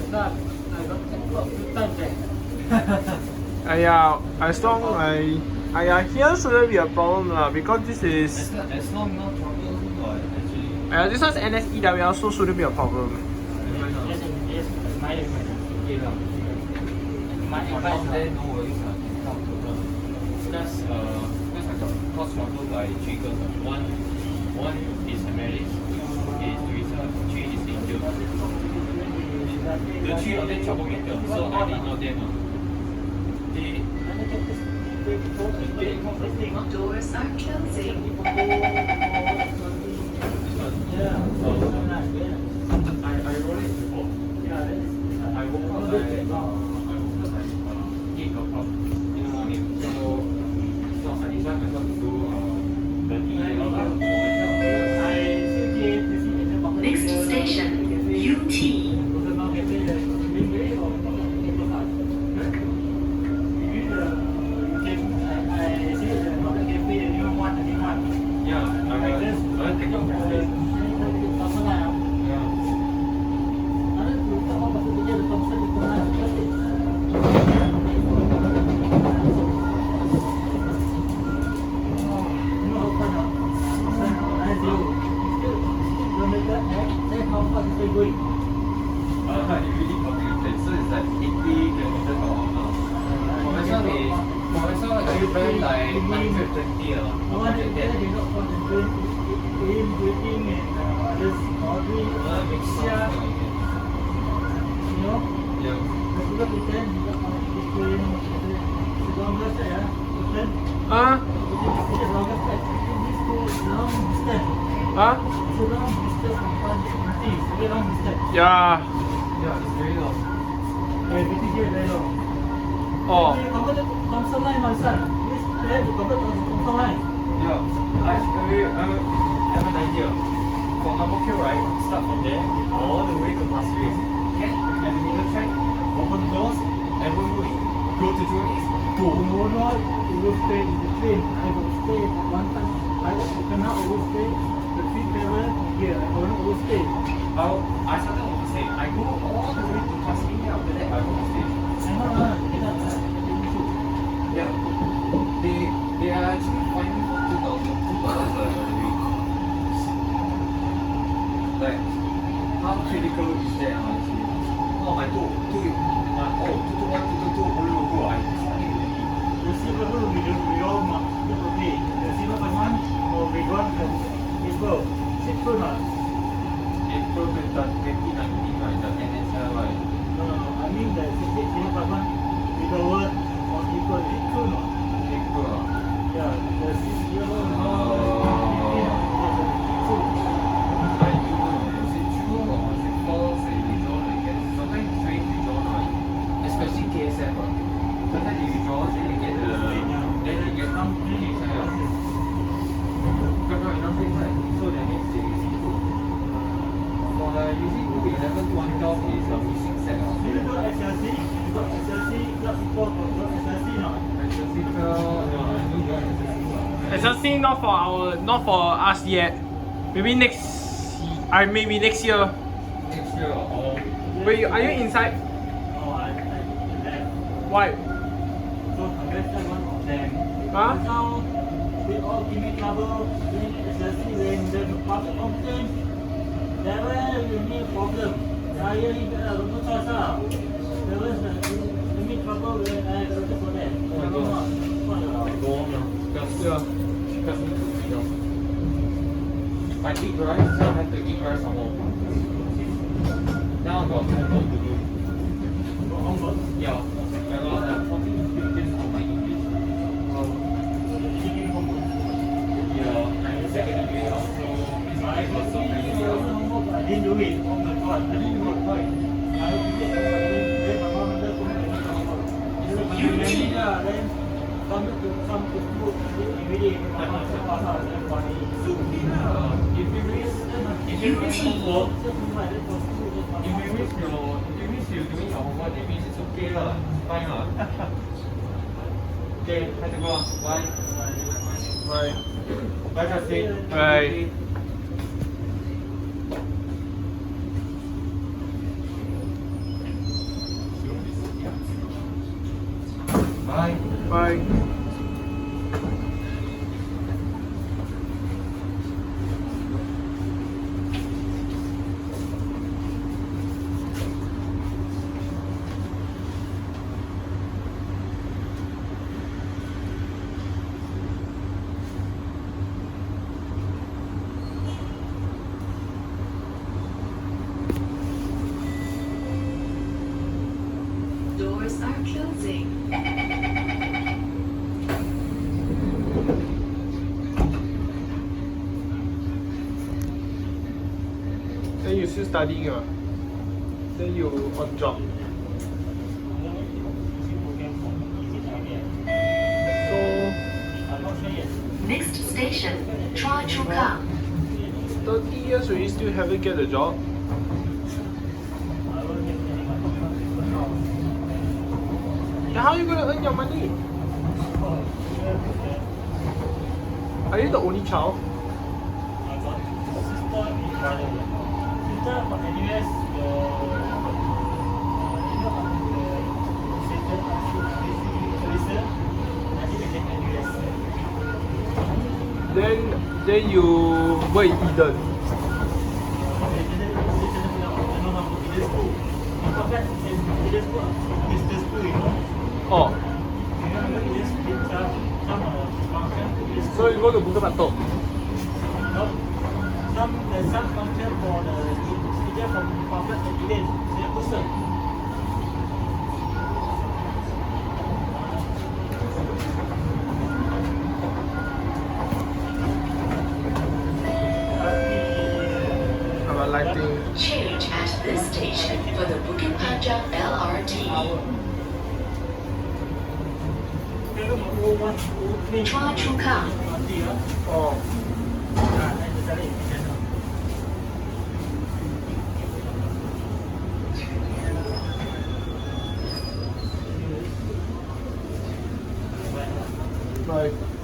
start, I got a few times there. As long here shouldn't be a problem lah, because this is. As long no problem, or actually. This one's NSE also shouldn't be a problem. Yes, my advice. Okay lah. My For advice. now, there no worries lah. Not problem. Because I got cross control by 3 girls. One is married, is Teresa, 3 is Angel. The 3 of them troublemaker, so I did not them. Doors are closing. Yeah. I rolled it before. I woke up like 8 o'clock in the morning. So I decided myself to do Next station, UT. Yeah, I think of it. It really complicated. So it's like 80 kilometers per hour now. For myself, I ran like 120 or 110. Yeah. Yeah, it's very long. Very long. Oh. You convert to Thomson line, my son. This you convert to Thomson line. Yeah, I have an idea. For Ang-Mo-Kio, right, start from there all the way to Pasir Ris. Get at the middle track, open the doors, everyone go to Jurong East, go. No, you will stay in the train. I will stay at one time. I cannot overstay. The train travel here. I will not overstay. I started overstay. I go all the way to Pasir Ris, after that I overstay. Yeah, they are actually finding for 2,000 a week. Like, how critical is that honestly? Oh, my 221, 222, I studied already. The silver will be wrong. The silver one will be gone from April. April not. April 2019, right? The NSL, right? No. I mean the silver one will be over on April. April not. April. Yeah, the silver one. I don't know. Is it true or is it false? They withdraw again. Sometimes train withdraw, right? Especially KSF, right? Sometimes they withdraw, then they get some KSF. Got not enough things, right? So that means they receive food. For the using 211 112 is a missing set. You got SLC? You got SLC? Got people got SLC not? SLC 12, no, I don't got SLC. SLC not for us yet. Maybe next year. Next year, or Wait, are you inside? No, I left. Why? So I left one of them. Huh? Now they all give me trouble doing SLC when the public complaint. There will be a problem. I really no choice. There was give me trouble when I wrote for that. Oh my God. I go on now. Because I eat rice, so I have to eat rice some more. Now I got homework to do. Homework? Yeah. I got 14 pages on my English. Yeah, I'm secondary also. So I got so many. I didn't do it. Oh my God, I didn't do it. Why? I did my mom and then come to school every day. My mom said, "Oh, funny." If you miss homework, if you miss you doing your homework, that means it's okay lah. Fine lah. Okay, have to go. Bye. Bye. Bye, Justin. Bye. Bye. Doors are closing. Then you still studying Then you on job. So I'm not sure yet. Next station, Choa Chu Kang. 30 years already still haven't get a job. Then how are you gonna earn your money? Are you the only child? I got sister and brother. Sister from NUS, Then you wait Eden. Oh, so you go to Bukit Batok. There's some function for the teacher from public and Eden. They pusher. I'm lighting. Change at this station for the Bukit Panjang LRT. Choa Chu Kang. Oh. Bye.